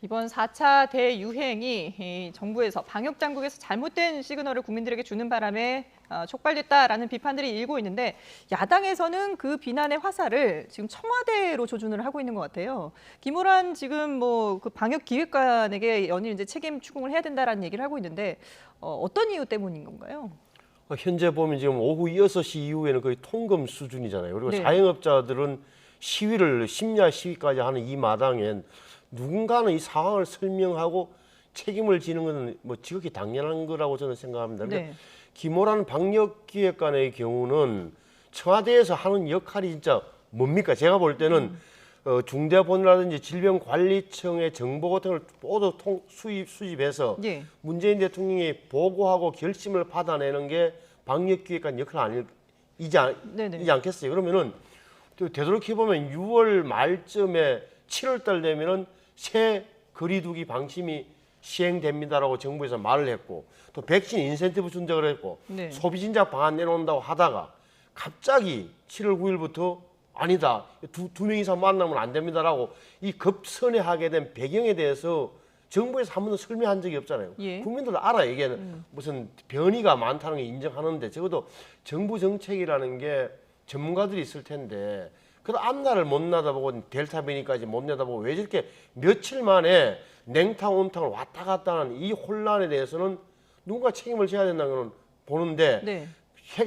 이번 4차 대유행이 이 정부에서 방역 당국에서 잘못된 시그널을 국민들에게 주는 바람에 촉발됐다라는 비판들이 일고 있는데 야당에서는 그 비난의 화살을 지금 청와대로 조준을 하고 있는 것 같아요. 김호란 지금 뭐 그 방역 기획관에게 연일 이제 책임 추궁을 해야 된다라는 얘기를 하고 있는데 어떤 이유 때문인 건가요? 현재 보면 지금 오후 6시 이후에는 거의 통금 수준이잖아요. 그리고 네. 자영업자들은 시위를 심야 시위까지 하는 이 마당엔 누군가는 이 상황을 설명하고 책임을 지는 것은 뭐 지극히 당연한 거라고 저는 생각합니다. 네. 김호란 방역기획관의 경우는 청와대에서 하는 역할이 진짜 뭡니까? 제가 볼 때는 중대본이라든지 질병관리청의 정보 같은 걸 모두 수집해서 예. 문재인 대통령이 보고하고 결심을 받아내는 게 방역기획관 역할 이지 않겠어요? 그러면은 또 되돌이켜보면 6월 말쯤에 7월 달 되면은 새 거리두기 방침이 시행됩니다라고 정부에서 말을 했고 또 백신 인센티브 준다 그랬고 네. 소비 진작 방안 내놓는다고 하다가 갑자기 7월 9일부터 아니다. 두 명 이상 만나면 안 됩니다라고 이 급선회하게 된 배경에 대해서 정부에서 한 번도 설명한 적이 없잖아요. 예. 국민들도 알아. 이게 무슨 변이가 많다는 걸 인정하는데 적어도 정부 정책이라는 게 전문가들이 있을 텐데 그래도 앞날을 못 내다보고 델타 변이까지 못 내다보고 왜 저렇게 며칠 만에 냉탕 온탕을 왔다 갔다 하는 이 혼란에 대해서는 누군가 책임을 져야 된다는 걸 보는데 네.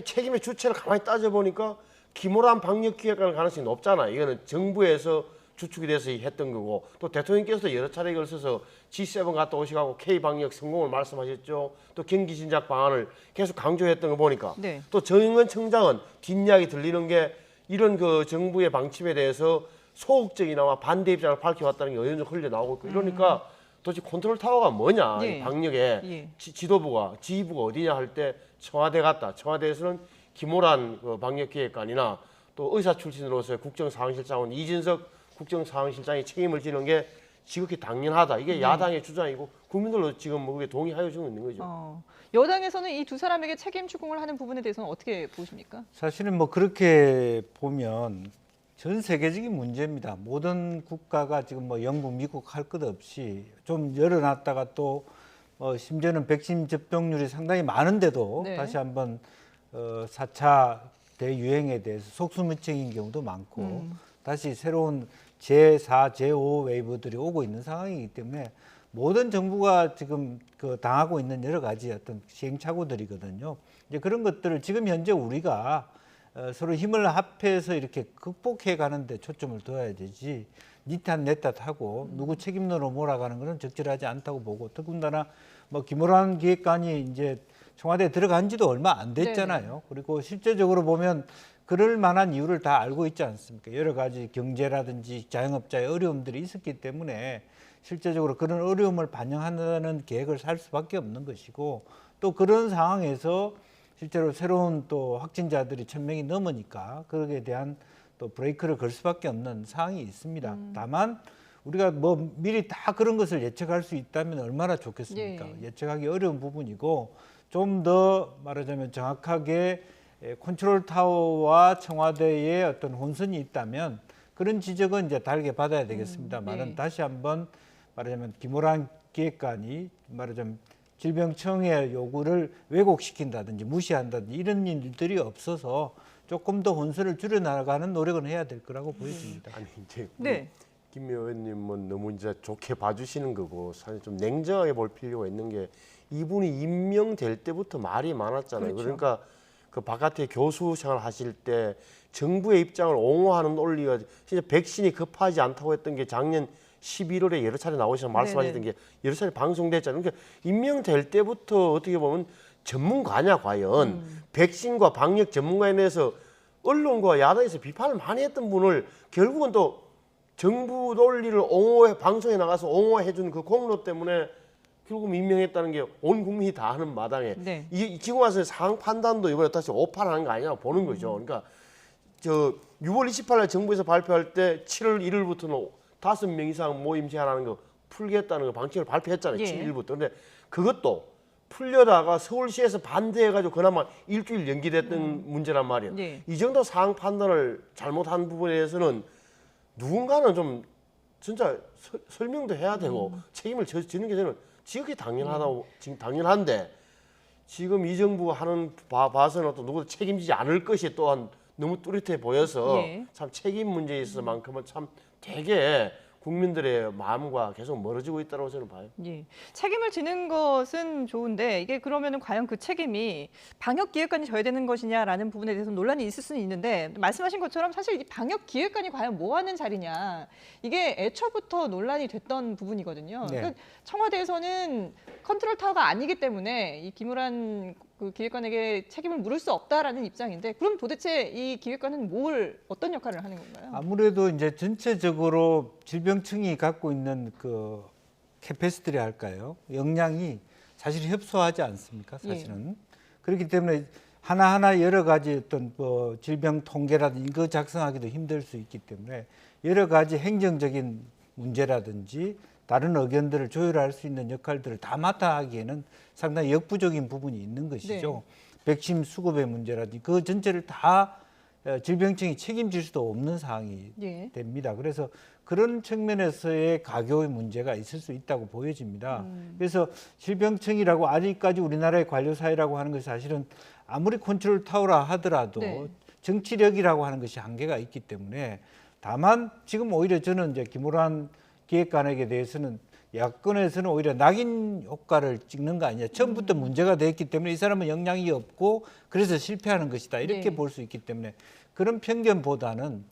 책임의 주체를 가만히 따져보니까 김호란 방역기획관 가능성이 높잖아요. 이거는 정부에서 주축이 돼서 했던 거고 또 대통령께서도 여러 차례에 걸쳐서 G7 갔다 오시고 K방역 성공을 말씀하셨죠. 또 경기 진작 방안을 계속 강조했던 거 보니까 네. 또 정의원 청장은 뒷이야기 들리는 게 이런 그 정부의 방침에 대해서 소극적이나마 반대 입장을 밝혀왔다는 게 의원적 흘려나오고 있고 이러니까 도대체 컨트롤 타워가 뭐냐 예. 이 방역에 예. 지도부가 지휘부가 어디냐 할 때 청와대 같다. 청와대에서는 김호란 그 방역기획관이나 또 의사 출신으로서의 국정상황실장은 이진석 국정상황실장이 책임을 지는 게 지극히 당연하다. 이게 야당의 주장이고 국민들도 지금 뭐 그게 동의하여 주고 있는 거죠. 여당에서는 이 두 사람에게 책임 추궁을 하는 부분에 대해서는 어떻게 보십니까? 사실은 뭐 그렇게 보면 전 세계적인 문제입니다. 모든 국가가 지금 뭐 영국, 미국 할 것 없이 좀 열어놨다가 또 심지어는 백신 접종률이 상당히 많은데도 네. 다시 한번 4차 대유행에 대해서 속수무책인 경우도 많고 다시 새로운 제4, 제5 웨이브들이 오고 있는 상황이기 때문에 모든 정부가 지금 그 당하고 있는 여러 가지 어떤 시행착오들이거든요. 이제 그런 것들을 지금 현재 우리가 서로 힘을 합해서 이렇게 극복해 가는데 초점을 둬야 되지 니 탓 내 탓 하고 누구 책임론으로 몰아가는 것은 적절하지 않다고 보고 더군다나 뭐 김호란 기획관이 이제 청와대에 들어간 지도 얼마 안 됐잖아요. 네네. 그리고 실제적으로 보면 그럴 만한 이유를 다 알고 있지 않습니까? 여러 가지 경제라든지 자영업자의 어려움들이 있었기 때문에 실제적으로 그런 어려움을 반영하는 계획을 살 수밖에 없는 것이고 또 그런 상황에서 실제로 새로운 또 확진자들이 1,000명이 넘으니까 거기에 대한 또 브레이크를 걸 수밖에 없는 상황이 있습니다. 다만 우리가 뭐 미리 다 그런 것을 예측할 수 있다면 얼마나 좋겠습니까? 예. 예측하기 어려운 부분이고 좀 더 말하자면 정확하게 컨트롤 타워와 청와대의 어떤 혼선이 있다면 그런 지적은 이제 달게 받아야 되겠습니다만은 네. 다시 한번 말하자면 김호란 기획관이 말하자면 질병청의 요구를 왜곡시킨다든지 무시한다든지 이런 일들이 없어서 조금 더 혼선을 줄여나가는 노력은 해야 될 거라고 보여집니다. 아니 이제 네. 김 의원님은 너무 이제 좋게 봐주시는 거고 사실 좀 냉정하게 볼 필요가 있는 게 이분이 임명될 때부터 말이 많았잖아요. 그렇죠. 그러니까 그 바깥에 교수 생활 하실 때 정부의 입장을 옹호하는 논리가 진짜 백신이 급하지 않다고 했던 게 작년 11월에 여러 차례 나오셔서 말씀하셨던 게 여러 차례 방송됐잖아요. 그러니까 임명될 때부터 어떻게 보면 전문가냐 과연 백신과 방역 전문가에 대해서 언론과 야당에서 비판을 많이 했던 분을 결국은 또 정부 논리를 옹호해 방송에 나가서 옹호해 준 그 공로 때문에 결국 임명했다는 게 온 국민이 다 아는 마당에 네. 이 지금 와서 상황 판단도 이번에 다시 오판하는 거 아니냐고 보는 거죠. 그러니까 저 6월 28일 정부에서 발표할 때 7월 1일부터는 5명 이상 모임 제한하는 거 풀겠다는 거 방침을 발표했잖아요. 예. 7일부터. 근데 그것도 풀려다가 서울시에서 반대해가지고 그나마 일주일 연기됐던 문제란 말이에요. 네. 이 정도 상황 판단을 잘못한 부분에 대해서는 누군가는 좀 진짜 설명도 해야 되고 책임을 지는 게 저는 지극히 당연하다고 지금 당연한데 지금 이 정부가 하는 봐서는 또 누구도 책임지지 않을 것이 또한 너무 뚜렷해 보여서 예. 참 책임 문제에 있어서만큼은 참 되게 국민들의 마음과 계속 멀어지고 있다고 저는 봐요. 예. 책임을 지는 것은 좋은데 이게 그러면은 과연 그 책임이 방역 기획관이 져야 되는 것이냐라는 부분에 대해서 논란이 있을 수는 있는데 말씀하신 것처럼 사실 이 방역 기획관이 과연 뭐 하는 자리냐 이게 애초부터 논란이 됐던 부분이거든요. 네. 그러니까 청와대에서는 컨트롤 타워가 아니기 때문에 이 김우란 그 기획관에게 책임을 물을 수 없다라는 입장인데 그럼 도대체 이 기획관은 어떤 역할을 하는 건가요? 아무래도 이제 전체적으로 질병청이 갖고 있는 그 캐패시티리 할까요? 역량이 사실 협소하지 않습니까? 사실은. 그렇기 때문에 하나하나 여러 가지 어떤 뭐 질병 통계라든지 이거 작성하기도 힘들 수 있기 때문에 여러 가지 행정적인 문제라든지 다른 의견들을 조율할 수 있는 역할들을 다 맡아 하기에는 상당히 역부족인 부분이 있는 것이죠. 백신 수급의 문제라든지 그 전체를 다 질병청이 책임질 수도 없는 상황이 예. 됩니다. 그래서 그런 측면에서의 가교의 문제가 있을 수 있다고 보여집니다. 그래서 질병청이라고 아직까지 우리나라의 관료사회라고 하는 것이 사실은 아무리 컨트롤 타워라 하더라도 네. 정치력이라고 하는 것이 한계가 있기 때문에 다만 지금 오히려 저는 이제 김우란 기획관에게 대해서는 야권에서는 오히려 낙인 효과를 찍는 거 아니냐. 처음부터 문제가 됐기 때문에 이 사람은 역량이 없고 그래서 실패하는 것이다. 이렇게 네. 볼 수 있기 때문에 그런 편견보다는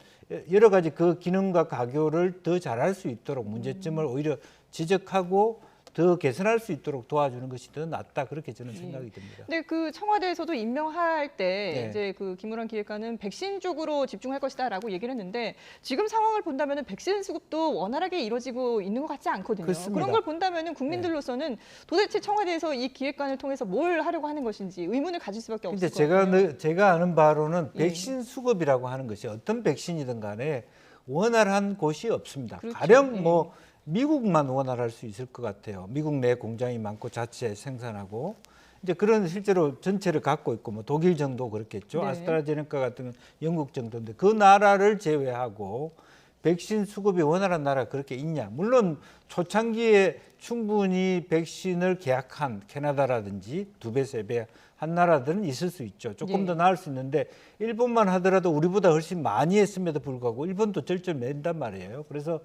여러 가지 그 기능과 가교를 더 잘할 수 있도록 문제점을 오히려 지적하고 더 개선할 수 있도록 도와주는 것이 더 낫다. 그렇게 저는 생각이 듭니다. 근데 그 청와대에서도 임명할 때 네. 이제 그 김우란 기획관은 백신 쪽으로 집중할 것이다라고 얘기를 했는데 지금 상황을 본다면은 백신 수급도 원활하게 이루어지고 있는 것 같지 않거든요. 그렇습니다. 그런 걸 본다면은 국민들로서는 도대체 청와대에서 이 기획관을 통해서 뭘 하려고 하는 것인지 의문을 가질 수밖에 근데 없을 것 같아요. 제가 아는 바로는 예. 백신 수급이라고 하는 것이 어떤 백신이든 간에 원활한 곳이 없습니다. 그렇죠. 가령 예. 뭐 미국만 원활할 수 있을 것 같아요. 미국 내 공장이 많고 자체 생산하고 이제 그런 실제로 전체를 갖고 있고 뭐 독일 정도 그렇겠죠. 네. 아스트라제네카 같은 건 영국 정도인데 그 나라를 제외하고 백신 수급이 원활한 나라가 그렇게 있냐? 물론 초창기에 충분히 백신을 계약한 캐나다라든지 2배, 3배 한 나라들은 있을 수 있죠. 조금 예. 더 나을 수 있는데 일본만 하더라도 우리보다 훨씬 많이 했음에도 불구하고 일본도 절절맨단 말이에요. 그래서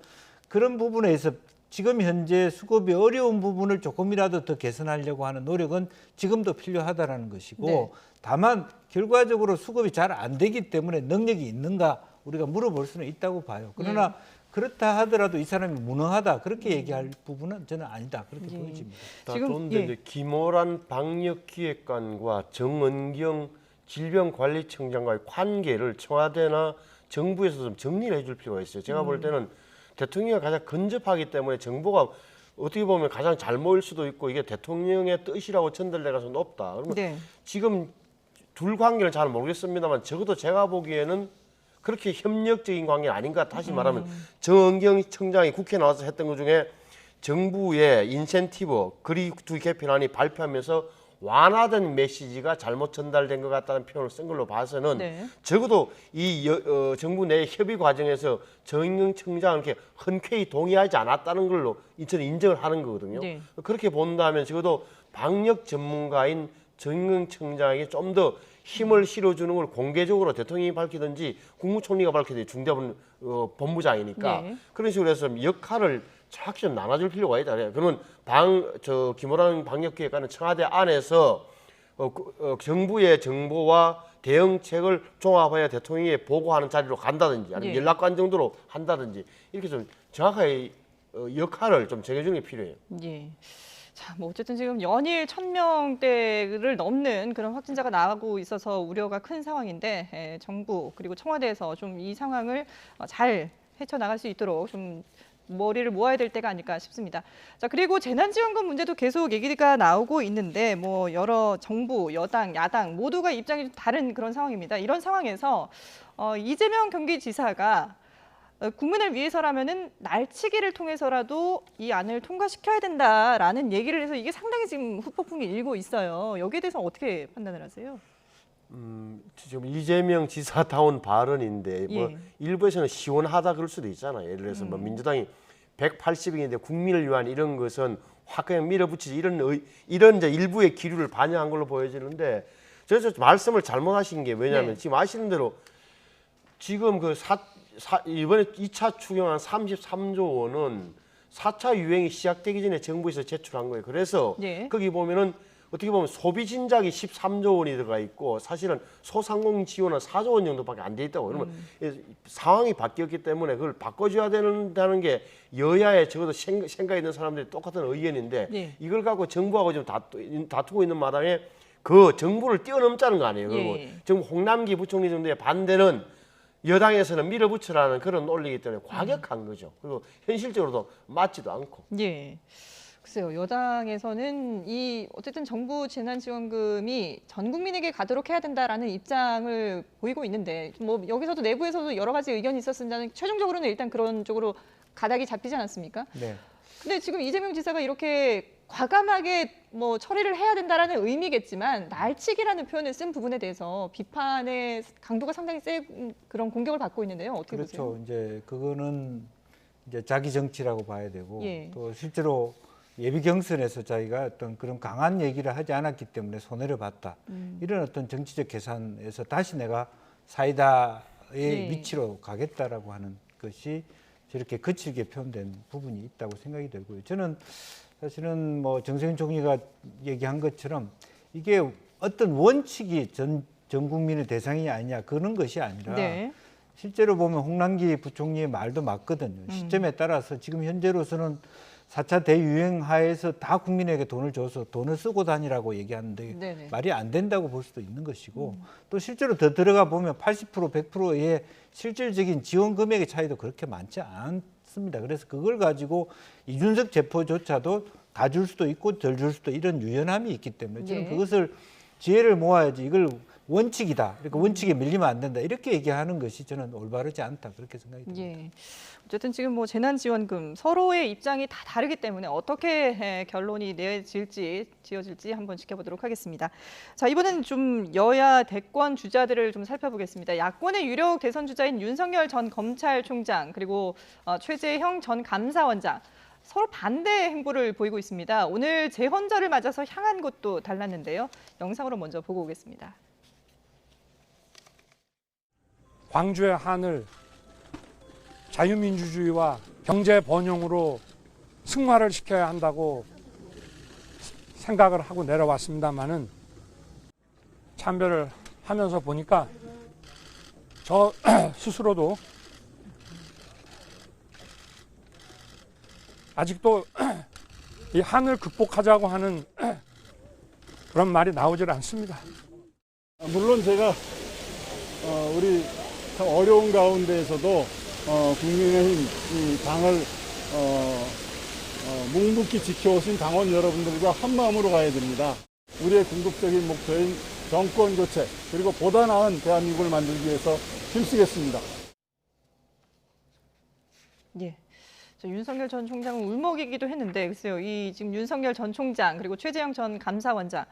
그런 부분에서 지금 현재 수급이 어려운 부분을 조금이라도 더 개선하려고 하는 노력은 지금도 필요하다라는 것이고 네. 다만 결과적으로 수급이 잘 안 되기 때문에 능력이 있는가 우리가 물어볼 수는 있다고 봐요. 그러나 그렇다 하더라도 이 사람이 무능하다 그렇게 얘기할 부분은 저는 아니다 그렇게 예. 보여집니다. 지금, 그런데 예. 이제 김호란 방역기획관과 정은경 질병관리청장과의 관계를 청와대나 정부에서 좀 정리를 해줄 필요가 있어요. 제가 볼 때는 대통령이 가장 근접하기 때문에 정보가 어떻게 보면 가장 잘 모일 수도 있고 이게 대통령의 뜻이라고 전달될 가능성이 높다. 그러면 네. 지금 둘 관계는 잘 모르겠습니다만 적어도 제가 보기에는 그렇게 협력적인 관계는 아닌가. 다시 말하면 정은경 청장이 국회에 나와서 했던 것 중에 정부의 인센티브 그리두 개편안이 발표하면서 완화된 메시지가 잘못 전달된 것 같다는 표현을 쓴 걸로 봐서는 네. 적어도 이 정부 내 협의 과정에서 정은경 청장은 이렇게 흔쾌히 동의하지 않았다는 걸로 저는 인정을 하는 거거든요. 네. 그렇게 본다면 적어도 방역 전문가인 정은경 청장에게 좀 더 힘을 실어주는 걸 공개적으로 대통령이 밝히든지 국무총리가 밝히든지 중대본 본부장이니까 네. 그런 식으로 해서 역할을 정확히 좀 나눠줄 필요가 있다. 그러면 김호란 방역기획관은 청와대 안에서 정부의 정보와 대응책을 종합하여 대통령에 보고하는 자리로 간다든지 아니면 예. 연락관 정도로 한다든지 이렇게 좀 정확하게 역할을 좀 정해주는 게 필요해요. 예. 자, 뭐 어쨌든 지금 연일 1,000명대를 넘는 그런 확진자가 나오고 있어서 우려가 큰 상황인데 정부 그리고 청와대에서 좀 이 상황을 잘 헤쳐나갈 수 있도록 좀 머리를 모아야 될 때가 아닐까 싶습니다. 자, 그리고 재난지원금 문제도 계속 얘기가 나오고 있는데 뭐 여러 정부, 여당, 야당 모두가 입장이 좀 다른 그런 상황입니다. 이런 상황에서 이재명 경기지사가 국민을 위해서라면은 날치기를 통해서라도 이 안을 통과시켜야 된다라는 얘기를 해서 이게 상당히 지금 후폭풍이 일고 있어요. 여기에 대해서 어떻게 판단을 하세요? 지금 이재명 지사다운 발언인데 뭐 예. 일부에서는 시원하다 그럴 수도 있잖아요. 예를 들어서 뭐 민주당이 180억인데 국민을 위한 이런 것은 확 그냥 밀어붙이지 이런 이제 일부의 기류를 반영한 걸로 보여지는데 그래서 말씀을 잘못하신 게 왜냐하면 네. 지금 아시는 대로 지금 이번에 2차 추경안 33조 원은 4차 유행이 시작되기 전에 정부에서 제출한 거예요. 그래서 네. 거기 보면은 어떻게 보면 소비 진작이 13조 원이 들어가 있고 사실은 소상공 지원은 4조 원 정도밖에 안 돼 있다고. 그러면 상황이 바뀌었기 때문에 그걸 바꿔줘야 된다는 게 여야의 적어도 생각 있는 사람들이 똑같은 의견인데 네. 이걸 갖고 정부하고 좀 다투고 있는 마당에 그 정부를 뛰어넘자는 거 아니에요. 그리고 예. 정부 홍남기 부총리 정도의 반대는 여당에서는 밀어붙이라는 그런 논리이기 때문에 과격한 거죠. 그리고 현실적으로도 맞지도 않고. 예. 글쎄요, 여당에서는 이 어쨌든 정부 재난지원금이 전 국민에게 가도록 해야 된다라는 입장을 보이고 있는데 뭐 여기서도 내부에서도 여러 가지 의견이 있었습니다만 최종적으로는 일단 그런 쪽으로 가닥이 잡히지 않았습니까? 네. 근데 지금 이재명 지사가 이렇게 과감하게 뭐 처리를 해야 된다라는 의미겠지만 날치기라는 표현을 쓴 부분에 대해서 비판의 강도가 상당히 센 그런 공격을 받고 있는데요. 어떻게 보세요? 그렇죠. 이제 그거는 이제 자기 정치라고 봐야 되고 예. 또 실제로 예비 경선에서 자기가 어떤 그런 강한 얘기를 하지 않았기 때문에 손해를 봤다. 이런 어떤 정치적 계산에서 다시 내가 사이다의 예. 위치로 가겠다라고 하는 것이 저렇게 거칠게 표현된 부분이 있다고 생각이 들고요. 저는 사실은 뭐 정세균 총리가 얘기한 것처럼 이게 어떤 원칙이 전 국민의 대상이 아니냐 그런 것이 아니라 네. 실제로 보면 홍남기 부총리의 말도 맞거든요. 시점에 따라서 지금 현재로서는 4차 대유행 하에서 다 국민에게 돈을 줘서 돈을 쓰고 다니라고 얘기하는데 네네. 말이 안 된다고 볼 수도 있는 것이고 또 실제로 더 들어가 보면 80% 100%의 실질적인 지원 금액의 차이도 그렇게 많지 않습니다. 그래서 그걸 가지고 이준석 체포조차도 다 줄 수도 있고 덜 줄 수도 이런 유연함이 있기 때문에 저는 예. 그것을 지혜를 모아야지 이걸 원칙이다. 그러니까 원칙에 밀리면 안 된다. 이렇게 얘기하는 것이 저는 올바르지 않다. 그렇게 생각이 듭니다. 예. 어쨌든 지금 뭐 재난지원금 서로의 입장이 다 다르기 때문에 어떻게 결론이 지어질지 한번 지켜보도록 하겠습니다. 자, 이번엔 좀 여야 대권 주자들을 좀 살펴보겠습니다. 야권의 유력 대선 주자인 윤석열 전 검찰총장 그리고 최재형 전 감사원장 서로 반대 행보를 보이고 있습니다. 오늘 재헌절을 맞아서 향한 곳도 달랐는데요. 영상으로 먼저 보고 오겠습니다. 광주의 하늘, 자유민주주의와 경제 번영으로 승화를 시켜야 한다고 생각을 하고 내려왔습니다만은 참배를 하면서 보니까 저 스스로도 아직도 이 한을 극복하자고 하는 그런 말이 나오질 않습니다. 물론 제가 우리 참 어려운 가운데에서도 국민의힘 이 당을 묵묵히 지켜오신 당원 여러분들과 한 마음으로 가야 됩니다. 우리의 궁극적인 목표인 정권 교체 그리고 보다 나은 대한민국을 만들기 위해서 힘쓰겠습니다. 예. 윤석열 전 총장은 울먹이기도 했는데 글쎄요. 이 지금 윤석열 전 총장 그리고 최재형 전 감사원장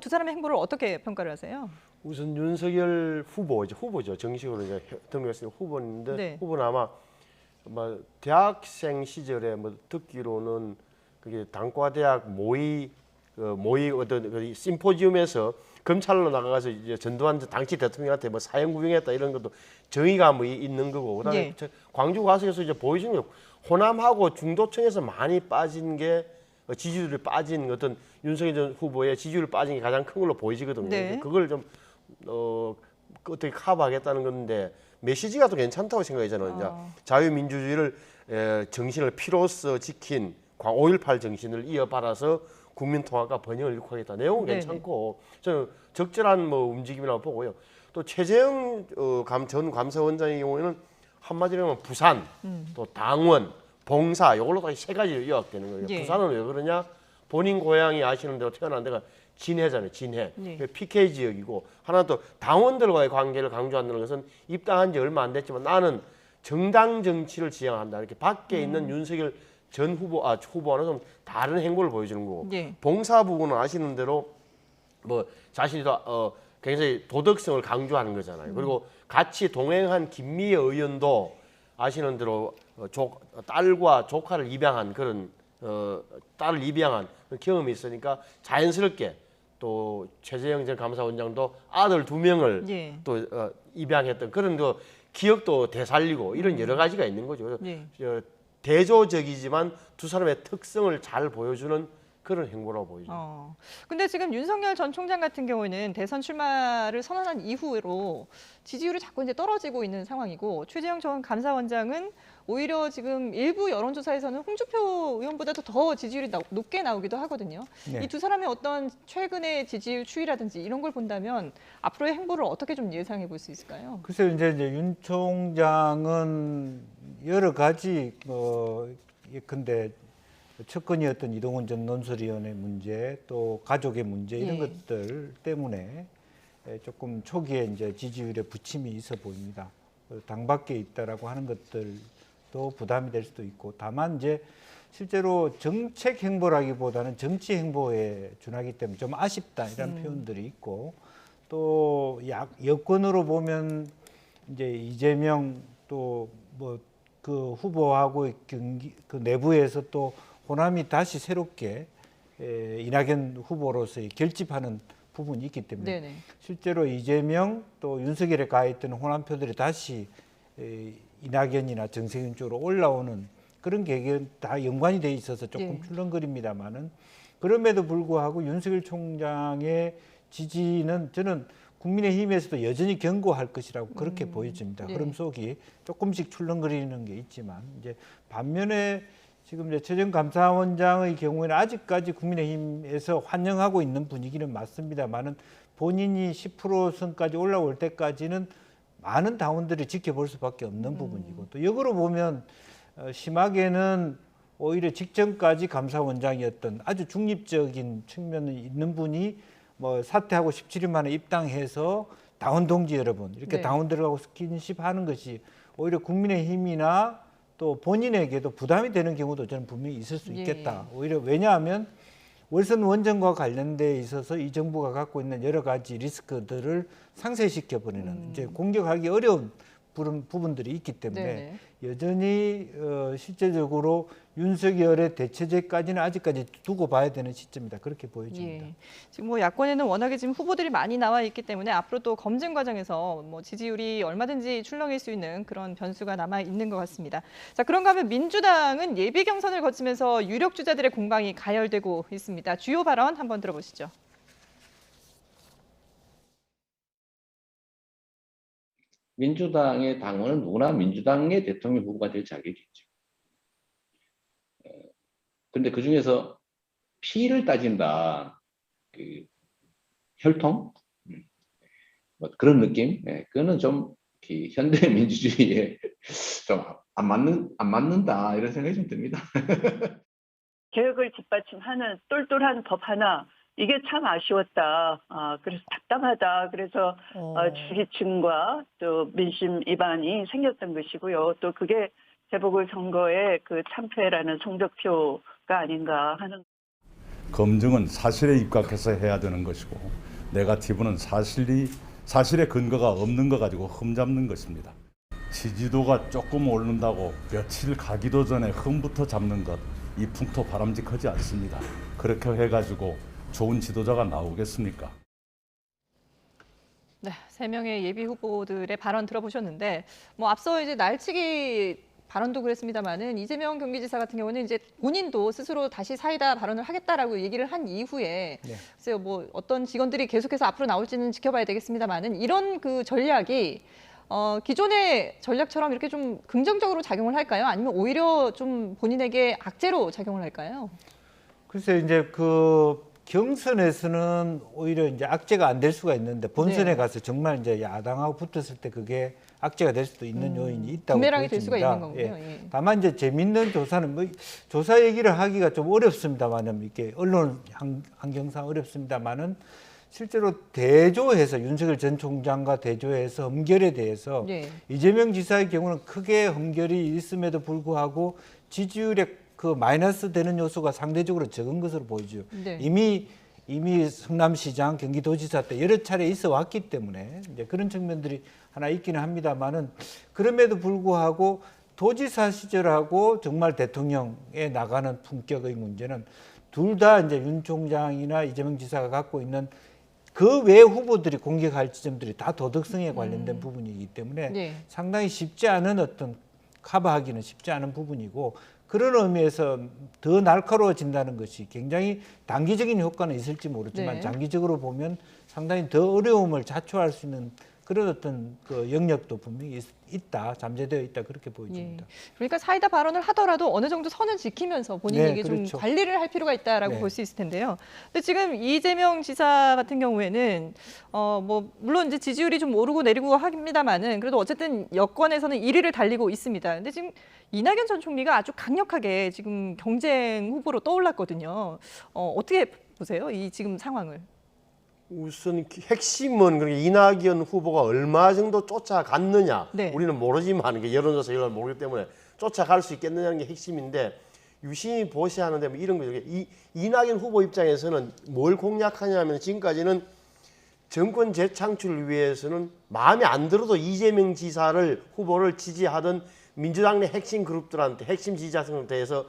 두 사람의 행보를 어떻게 평가를 하세요? 우선 윤석열 후보죠. 정식으로 이제 등록했으니까 후보인데 네. 후보는 아마 대학생 시절에 듣기로는 그게 단과대학 모의 어떤 그 심포지움에서 검찰로 나가서 이제 전두환 당시 대통령한테 사형 구형했다 이런 것도 정의가 있는 거고 그다음에 네. 광주 가서 이제 보여준 게 호남하고 중도층에서 많이 빠진 게 지지율이 빠진 어떤 윤석열 전 후보의 지지율 빠진 게 가장 큰 걸로 보이지거든요. 네. 그걸 좀 어떻게 커버하겠다는 건데 메시지가 또 괜찮다고 생각이 저는 이제 자유민주주의를 정신을 피로써 지킨 5.18 정신을 이어받아서 국민통합과 번영을 일으키겠다. 내용은 네네. 괜찮고 저는 적절한 움직임이라고 보고요. 또 최재형 전 감사원장의 경우에는 한마디로 하면 부산, 또 당원, 봉사 이걸로 다 세 가지로 요약되는 거예요. 예. 부산은 왜 그러냐? 본인 고향이 아시는 대로 태어난 데가 진해잖아요. 진해. 예. PK 지역이고 하나 또 당원들과의 관계를 강조한다는 것은 입당한 지 얼마 안 됐지만 나는 정당 정치를 지향한다. 이렇게 밖에 있는 윤석열 전 후보와는 좀 다른 행보를 보여주는 거고 예. 봉사 부분은 아시는 대로 자신이 굉장히 도덕성을 강조하는 거잖아요. 그리고 같이 동행한 김미애 의원도 아시는 대로 딸과 조카를 입양한 그런 딸을 입양한 그런 경험이 있으니까 자연스럽게 또 최재형 전 감사원장도 아들 2명을 예. 또 입양했던 그런 그 기억도 되살리고 이런 여러 가지가 있는 거죠. 예. 대조적이지만 두 사람의 특성을 잘 보여주는 그런 행보라고 보이죠. 근데 지금 윤석열 전 총장 같은 경우에는 대선 출마를 선언한 이후로 지지율이 자꾸 이제 떨어지고 있는 상황이고 최재형 전 감사원장은 오히려 지금 일부 여론조사에서는 홍준표 의원보다도 더 지지율이 높게 나오기도 하거든요. 네. 이 두 사람의 어떤 최근의 지지율 추이라든지 이런 걸 본다면 앞으로의 행보를 어떻게 좀 예상해 볼 수 있을까요? 글쎄요, 이제 윤 총장은 여러 가지 근데 첫건이었던 이동훈 전 논설위원의 문제, 또 가족의 문제 이런 예. 것들 때문에 조금 초기에 이제 지지율에 부침이 있어 보입니다. 당 밖에 있다라고 하는 것들도 부담이 될 수도 있고, 다만 이제 실제로 정책 행보라기보다는 정치 행보에 준하기 때문에 좀 아쉽다 이런 표현들이 있고, 또 여권으로 보면 이제 이재명 또 뭐 그 후보하고 경기 그 내부에서 또 호남이 다시 새롭게 이낙연 후보로서의 결집하는 부분이 있기 때문에 네네. 실제로 이재명 또 윤석열에 가 있던 호남표들이 다시 이낙연이나 정세균 쪽으로 올라오는 그런 계기는 다 연관이 돼 있어서 조금 예. 출렁거립니다만은, 그럼에도 불구하고 윤석열 총장의 지지는 저는 국민의힘에서도 여전히 견고할 것이라고 그렇게 보여집니다. 네. 흐름 속이 조금씩 출렁거리는 게 있지만, 이제 반면에 지금 이제 최재형 감사원장의 경우에는 아직까지 국민의힘에서 환영하고 있는 분위기는 맞습니다만은 본인이 10% 선까지 올라올 때까지는 많은 당원들이 지켜볼 수밖에 없는 부분이고, 또 역으로 보면 심하게는 오히려 직전까지 감사원장이었던 아주 중립적인 측면이 있는 분이 뭐 사퇴하고 17일 만에 입당해서 당원 동지 여러분 이렇게 네. 당원들하고 스킨십 하는 것이 오히려 국민의힘이나 또 본인에게도 부담이 되는 경우도 저는 분명히 있을 수 있겠다. 오히려 왜냐하면 월선 원전과 관련돼 있어서 이 정부가 갖고 있는 여러 가지 리스크들을 상쇄시켜 버리는 이제 공격하기 어려운 부분들이 있기 때문에 네네. 여전히 실제적으로 윤석열의 대체제까지는 아직까지 두고 봐야 되는 시점이다, 그렇게 보여집니다. 예. 지금 뭐 야권에는 워낙에 지금 후보들이 많이 나와 있기 때문에 앞으로 또 검증 과정에서 뭐 지지율이 얼마든지 출렁일 수 있는 그런 변수가 남아 있는 것 같습니다. 자, 그런가 하면 민주당은 예비 경선을 거치면서 유력 주자들의 공방이 가열되고 있습니다. 주요 발언 한번 들어보시죠. 민주당의 당원은 누구나 민주당의 대통령 후보가 될 자격이 있죠. 그런데 그 중에서 피를 따진다, 그 혈통, 뭐 그런 느낌, 그거는 좀 현대 민주주의에 좀 안 맞는다 이런 생각이 좀 듭니다. 개혁을 뒷받침하는 똘똘한 법 하나, 이게 참 아쉬웠다. 그래서 답답하다. 그래서 지지층과 또 민심 이반이 생겼던 것이고요. 또 그게 재보궐선거의 그 참패라는 성적표가 아닌가 하는. 검증은 사실에 입각해서 해야 되는 것이고, 네거티브는 사실의 근거가 없는 거 가지고 흠잡는 것입니다. 지지도가 조금 오른다고 며칠 가기도 전에 흠부터 잡는 것, 이 풍토 바람직하지 않습니다. 그렇게 해가지고 좋은 지도자가 나오겠습니까? 네, 3명의 예비 후보들의 발언 들어보셨는데, 뭐 앞서 이제 날치기 발언도 그랬습니다만은 이재명 경기지사 같은 경우는 이제 본인도 스스로 다시 사이다 발언을 하겠다라고 얘기를 한 이후에, 네. 글쎄요, 뭐 어떤 직원들이 계속해서 앞으로 나올지는 지켜봐야 되겠습니다만은 이런 그 전략이 기존의 전략처럼 이렇게 좀 긍정적으로 작용을 할까요? 아니면 오히려 좀 본인에게 악재로 작용을 할까요? 글쎄 이제 그 경선에서는 오히려 이제 악재가 안 될 수가 있는데 본선에 네. 가서 정말 이제 야당하고 붙었을 때 그게 악재가 될 수도 있는 요인이 있다고 부메랑이 될 수가 보여집니다. 있는 거군요. 예. 다만 이제 재밌는 조사는 뭐 조사 얘기를 하기가 좀 어렵습니다만은, 이렇게 언론 환경상 어렵습니다만은 실제로 대조해서 윤석열 전 총장과 대조해서 흠결에 대해서 예. 이재명 지사의 경우는 크게 흠결이 있음에도 불구하고 지지율에 그 마이너스 되는 요소가 상대적으로 적은 것으로 보이죠. 네. 이미 성남시장, 경기도지사 때 여러 차례 있어 왔기 때문에 이제 그런 측면들이 하나 있기는 합니다만은, 그럼에도 불구하고 도지사 시절하고 정말 대통령에 나가는 품격의 문제는 둘 다 이제 윤 총장이나 이재명 지사가 갖고 있는 그 외 후보들이 공격할 지점들이 다 도덕성에 관련된 부분이기 때문에 네. 상당히 쉽지 않은 어떤 커버하기는 쉽지 않은 부분이고 그런 의미에서 더 날카로워진다는 것이 굉장히 단기적인 효과는 있을지 모르지만 네. 장기적으로 보면 상당히 더 어려움을 자초할 수 있는 그런 어떤 그 영역도 분명히 있다, 잠재되어 있다 그렇게 보여집니다. 예. 그러니까 사이다 발언을 하더라도 어느 정도 선을 지키면서 본인이 네, 이게 좀 그렇죠. 관리를 할 필요가 있다라고 네. 볼 수 있을 텐데요. 근데 지금 이재명 지사 같은 경우에는 뭐 물론 이제 지지율이 좀 오르고 내리고 합니다만은 그래도 어쨌든 여권에서는 1위를 달리고 있습니다. 근데 지금 이낙연 전 총리가 아주 강력하게 지금 경쟁 후보로 떠올랐거든요. 어떻게 보세요? 이 지금 상황을? 우선 핵심은 그러니까 이낙연 후보가 얼마 정도 쫓아갔느냐 네. 우리는 모르지만 이게 여론조사 이런 걸 모르기 때문에 쫓아갈 수 있겠느냐는 게 핵심인데 유심히 보셔야 하는데 뭐 이런 거죠. 이낙연 후보 입장에서는 뭘 공략하냐면 지금까지는 정권 재창출을 위해서는 마음에 안 들어도 이재명 지사를 후보를 지지하던 민주당 내 핵심 그룹들한테 핵심 지지자들한테서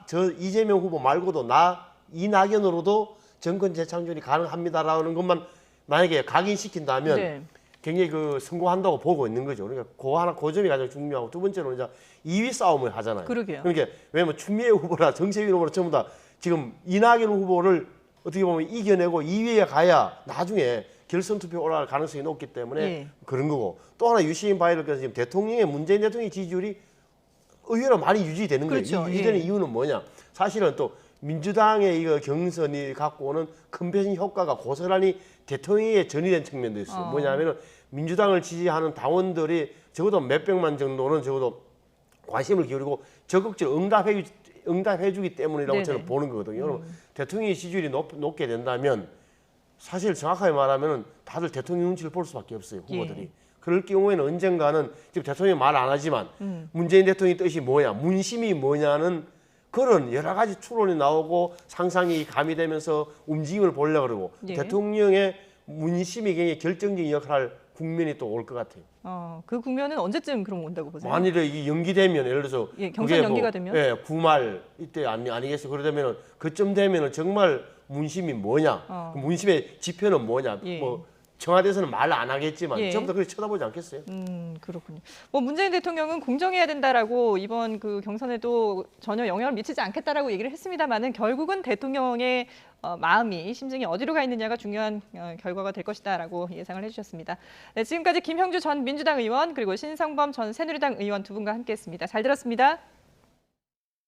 저 이재명 후보 말고도 나 이낙연으로도 정권 재창출이 가능합니다라는 것만 만약에 각인시킨다면 네. 굉장히 성공한다고 보고 있는 거죠. 그러니까 그 점이 가장 중요하고 두 번째로는 이제 2위 싸움을 하잖아요. 그러게요. 그러니까 왜냐면 추미애 후보나 정세균 후보나 전부 다 지금 이낙연 후보를 어떻게 보면 이겨내고 2위에 가야 나중에 결선 투표 올라갈 가능성이 높기 때문에 예. 그런 거고 또 하나 유시민 바이럴 께서 지금 문재인 대통령의 지지율이 의외로 많이 유지되는 거예요. 그렇죠. 이 유지되는 예. 이유는 뭐냐? 사실은 또 민주당의 이거 경선이 갖고 오는 컨벤션 효과가 고스란히 대통령에 전이된 측면도 있어요. 뭐냐면은 민주당을 지지하는 당원들이 적어도 몇백만 정도는 적어도 관심을 기울이고 적극적으로 응답해주기 때문이라고 네네. 저는 보는 거거든요. 여러분, 대통령의 지지율이 높게 된다면 사실 정확하게 말하면 다들 대통령 눈치를 볼 수밖에 없어요. 후보들이. 예. 그럴 경우에는 언젠가는 지금 대통령이 말 안 하지만 문재인 대통령의 뜻이 뭐냐, 문심이 뭐냐는 그런 여러 가지 추론이 나오고 상상이 가미되면서 움직임을 보려고 그러고 예. 대통령의 문심이 굉장히 결정적인 역할을 할 국면이 또 올 것 같아요. 그 국면은 언제쯤 그럼 온다고 보세요? 만일에 이게 연기되면 예를 들어서 예, 경선 그게 연기가 되면? 예, 9말 이때 아니겠어요? 그러다면 그쯤 되면은 정말 문심이 뭐냐, 그 문심의 지표는 뭐냐, 예. 뭐 청와대에서는 말 안 하겠지만 예. 전부 다 그렇게 쳐다보지 않겠어요? 그렇군요. 뭐 문재인 대통령은 공정해야 된다라고 이번 그 경선에도 전혀 영향을 미치지 않겠다라고 얘기를 했습니다만은 결국은 대통령의 마음이 심증이 어디로 가 있느냐가 중요한 결과가 될 것이다라고 예상을 해주셨습니다. 네, 지금까지 김형주 전 민주당 의원 그리고 신성범 전 새누리당 의원 두 분과 함께했습니다. 잘 들었습니다.